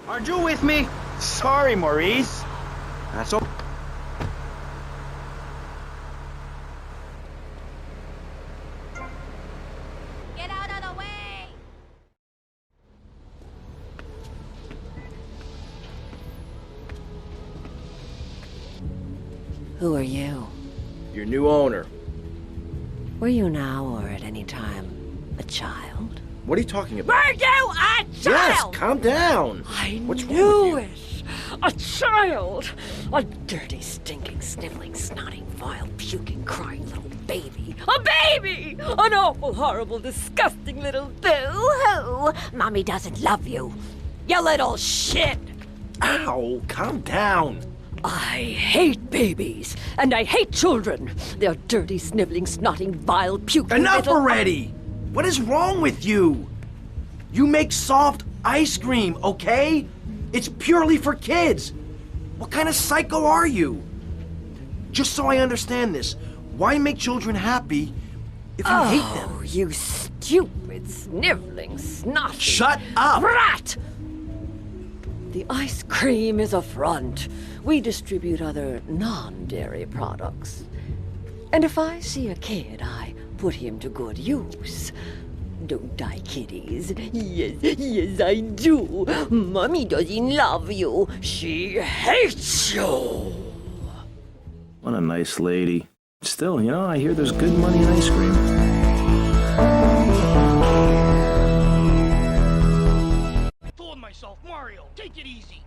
Aren't you with me? Sorry, Maurice. That's all. Get out of the way! Who are you? Your new owner. Were you now or at any time a child? What are you talking about? Were you a Yes, child? calm down. What's wrong Knew with it! A child! A dirty, stinking, sniveling, snotting, vile, puking, crying little baby! A baby! An awful, horrible, disgusting little boo-hoo! Mommy doesn't love you! You little shit! Ow, calm down. I hate babies, and I hate children! They're dirty, sniveling, snotting, vile, puking Enough little... already! What is wrong with you? You make soft ice cream, okay? It's purely for kids. What kind of psycho are you? Just so I understand this, why make children happy if you hate them? Oh, you stupid, sniveling, snotty... Shut up! Brat! The ice cream is a front. We distribute other non-dairy products. And if I see a kid, I put him to good use. Don't I, kiddies? Yes, I do. Mommy doesn't love you. She hates you. What a nice lady. Still, you know, I hear there's good money in ice cream. I told myself, Mario, take it easy.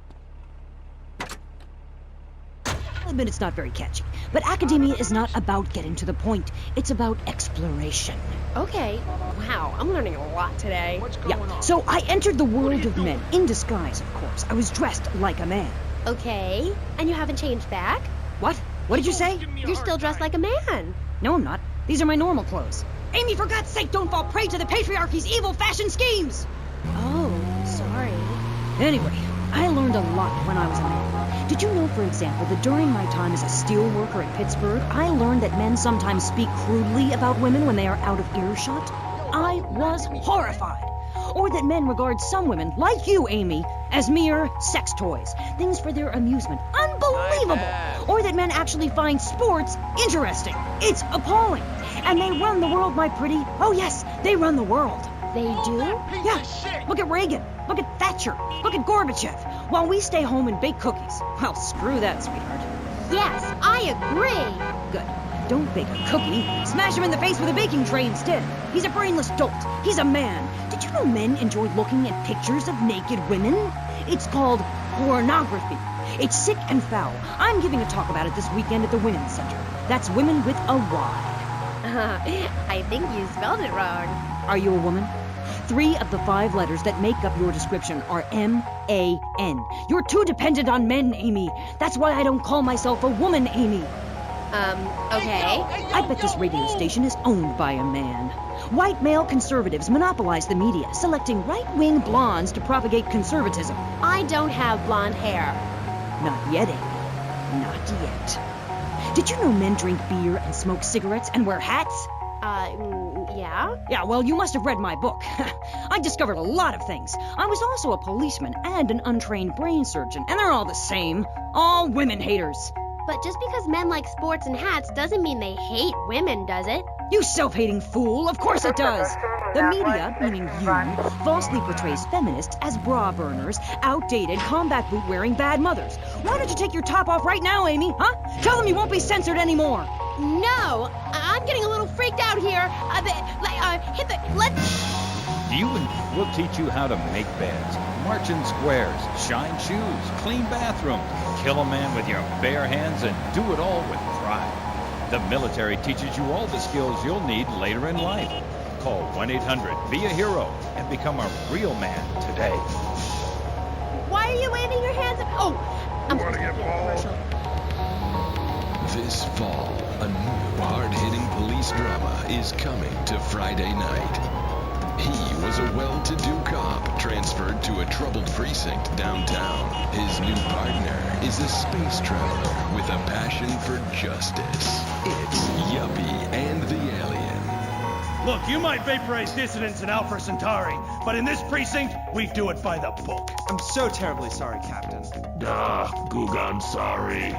I'll admit it's not very catchy, but academia is not about getting to the point. It's about exploration. Okay. Wow, I'm learning a lot today. What's going on? So I entered the world of men, in disguise, of course. I was dressed like a man. Okay. And you haven't changed back? What? What did you say? Give me a You're hard still dressed time. like a man. No, I'm not. These are my normal clothes. Amy, for God's sake, don't fall prey to the patriarchy's evil fashion schemes! Oh, sorry. Anyway, I learned a lot when I was a man. Did you know, for example, that during my time as a steel worker in Pittsburgh, I learned that men sometimes speak crudely about women when they are out of earshot? I was horrified. Or that men regard some women, like you, Amy, as mere sex toys, things for their amusement. Unbelievable! Or that men actually find sports interesting. It's appalling. And they run the world, my pretty. Oh yes, they run the world. They do? Yeah, look at Reagan, look at Thatcher, look at Gorbachev, while we stay home and bake cookies. Well, screw that, sweetheart. Yes, I agree. Good. Don't bake a cookie. Smash him in the face with a baking tray instead. He's a brainless dolt. He's a man. Did you know men enjoy looking at pictures of naked women? It's called pornography. It's sick and foul. I'm giving a talk about it this weekend at the Women's Center. That's women with a Y. I think you spelled it wrong. Are you a woman? 3 of the 5 letters that make up your description are M-A-N. You're too dependent on men, Amy. That's why I don't call myself a woman, Amy. Okay. I bet this radio station is owned by a man. White male conservatives monopolize the media, selecting right-wing blondes to propagate conservatism. I don't have blonde hair. Not yet, Amy. Not yet. Did you know men drink beer and smoke cigarettes and wear hats? Yeah? Yeah, well, you must have read my book. I discovered a lot of things. I was also a policeman and an untrained brain surgeon, and they're all the same. All women haters. But just because men like sports and hats doesn't mean they hate women, does it? You self-hating fool! Of course it does! The media, meaning you, falsely portrays feminists as bra burners, outdated, combat boot-wearing bad mothers. Why don't you take your top off right now, Amy, huh? Tell them you won't be censored anymore! No! I'm getting a little freaked out here. We'll teach you how to make beds, march in squares, shine shoes, clean bathrooms, kill a man with your bare hands, and do it all with pride. The military teaches you all the skills you'll need later in life. Call 1-800-BE-A-HERO and become a real man today. Why are you waving your hands up? Oh, I'm supposed to get commercial. This fall, a new hard-hitting police drama is coming to Friday night. He was a well-to-do cop transferred to a troubled precinct downtown. His new partner is a space traveler with a passion for justice. It's Yuppie and the Alien. Look, you might vaporize dissidents in Alpha Centauri, but in this precinct, we do it by the book. I'm so terribly sorry, Captain. Goog, I'm sorry.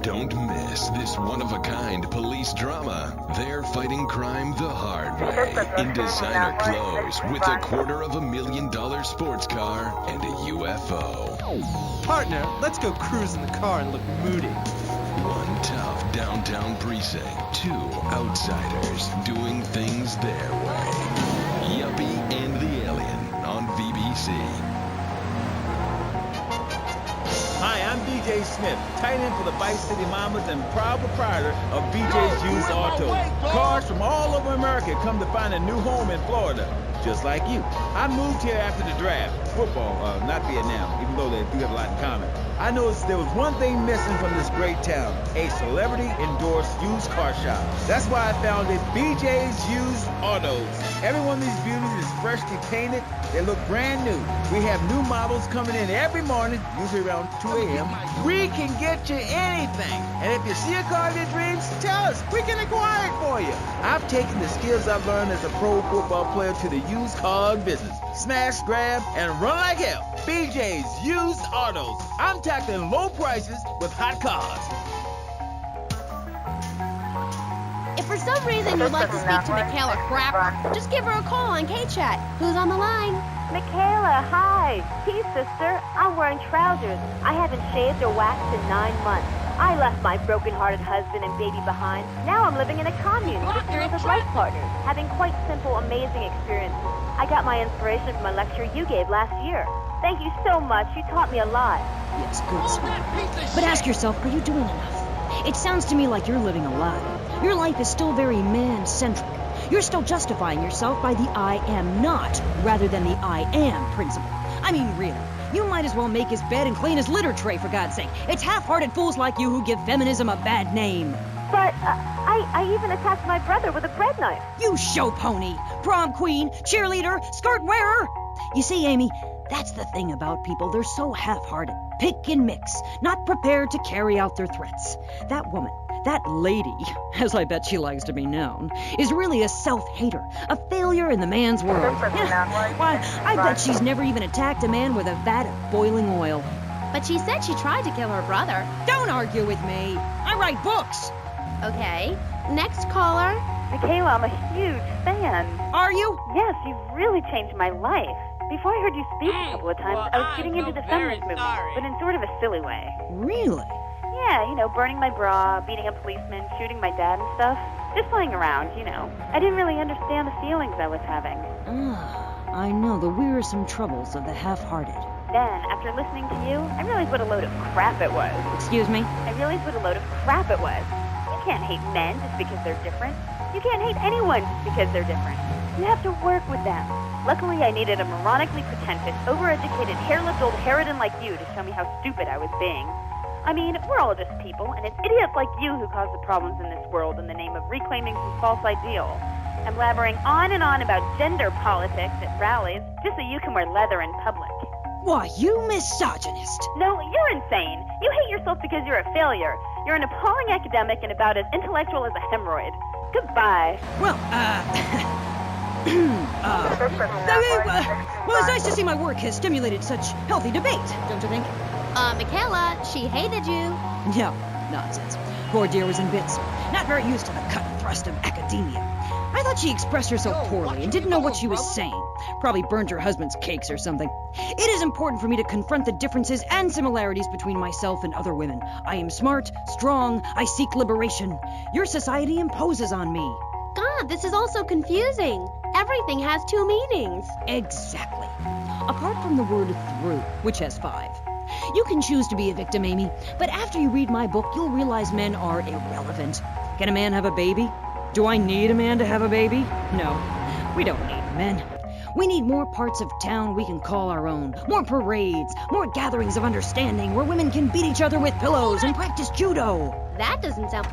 Don't miss this one-of-a-kind police drama. They're fighting crime the hard way, in designer clothes, with a $250,000 sports car and a UFO. Partner, let's go cruise in the car and look moody. One tough downtown precinct, two outsiders doing things their way. Yuppie and the Alien on BBC. Hi, I'm BJ Smith, tight end for the Vice City Mamas and proud proprietor of BJ's Used Autos. Cars from all over America come to find a new home in Florida, just like you. I moved here after the draft. Football, not Vietnam, even though they do have a lot in common. I noticed there was one thing missing from this great town, a celebrity-endorsed used car shop. That's why I founded BJ's Used Autos. Every one of these beauties is freshly painted. They look brand new. We have new models coming in every morning, usually around 2 a.m. We can get you anything. And if you see a car of your dreams, tell us. We can acquire it for you. I've taken the skills I've learned as a pro football player to the used car business. Smash, grab, and run like hell. BJ's Used Autos. I'm tackling low prices with hot cars. If for some reason you'd like to speak to Michaela Crapper, just give her a call on K-Chat. Who's on the line? Michaela, hi. Peace, sister. I'm wearing trousers. I haven't shaved or waxed in 9 months. I left my broken-hearted husband and baby behind. Now I'm living in a commune with a series of life partners, having quite simple, amazing experiences. I got my inspiration from a lecture you gave last year. Thank you so much. You taught me a lot. Yes, good, sweetie. But ask yourself, are you doing enough? It sounds to me like you're living a lie. Your life is still very man-centric. You're still justifying yourself by the I am not, rather than the I am principle. I mean, really. You might as well make his bed and clean his litter tray, for God's sake. It's half-hearted fools like you who give feminism a bad name. But I even attacked my brother with a bread knife. You show pony, prom queen, cheerleader, skirt wearer. You see, Amy, that's the thing about people. They're so half-hearted. Pick and mix, not prepared to carry out their threats. That woman, that lady, as I bet she likes to be known, is really a self-hater, a failure in the man's world. Why, I bet she's never even attacked a man with a vat of boiling oil. But she said she tried to kill her brother. Don't argue with me. I write books. Okay. Next caller. Michaela, I'm a huge fan. Are you? Yes, you've really changed my life. Before I heard you speak a couple of times, I was getting into the feminist movement, but in sort of a silly way. Really? Yeah, burning my bra, beating a policeman, shooting my dad and stuff. Just playing around, I didn't really understand the feelings I was having. I know the wearisome troubles of the half-hearted. Then, after listening to you, I realized what a load of crap it was. Excuse me? I realized what a load of crap it was. You can't hate men just because they're different. You can't hate anyone just because they're different. You have to work with them. Luckily, I needed a moronically pretentious, overeducated, hair-lipped old harridan like you to show me how stupid I was being. I mean, we're all just people, and it's idiots like you who cause the problems in this world in the name of reclaiming some false ideal. I'm blabbering on and on about gender politics at rallies just so you can wear leather in public. Why, you misogynist. No, you're insane. You hate yourself because you're a failure. You're an appalling academic and about as intellectual as a hemorrhoid. Goodbye. Well, well, it's nice to see my work has stimulated such healthy debate, don't you think? Michaela, she hated you. No, nonsense. Poor dear was in bits. Not very used to the cut and thrust of academia. I thought she expressed herself poorly and didn't know what she was saying. Probably burned her husband's cakes or something. It is important for me to confront the differences and similarities between myself and other women. I am smart, strong, I seek liberation. Your society imposes on me. God, this is all so confusing. Everything has 2 meanings. Exactly. Apart from the word through, which has 5. You can choose to be a victim, Amy, but after you read my book, you'll realize men are irrelevant. Can a man have a baby? Do I need a man to have a baby? No, we don't need men. We need more parts of town we can call our own. More parades, more gatherings of understanding where women can beat each other with pillows and practice judo. That doesn't sound...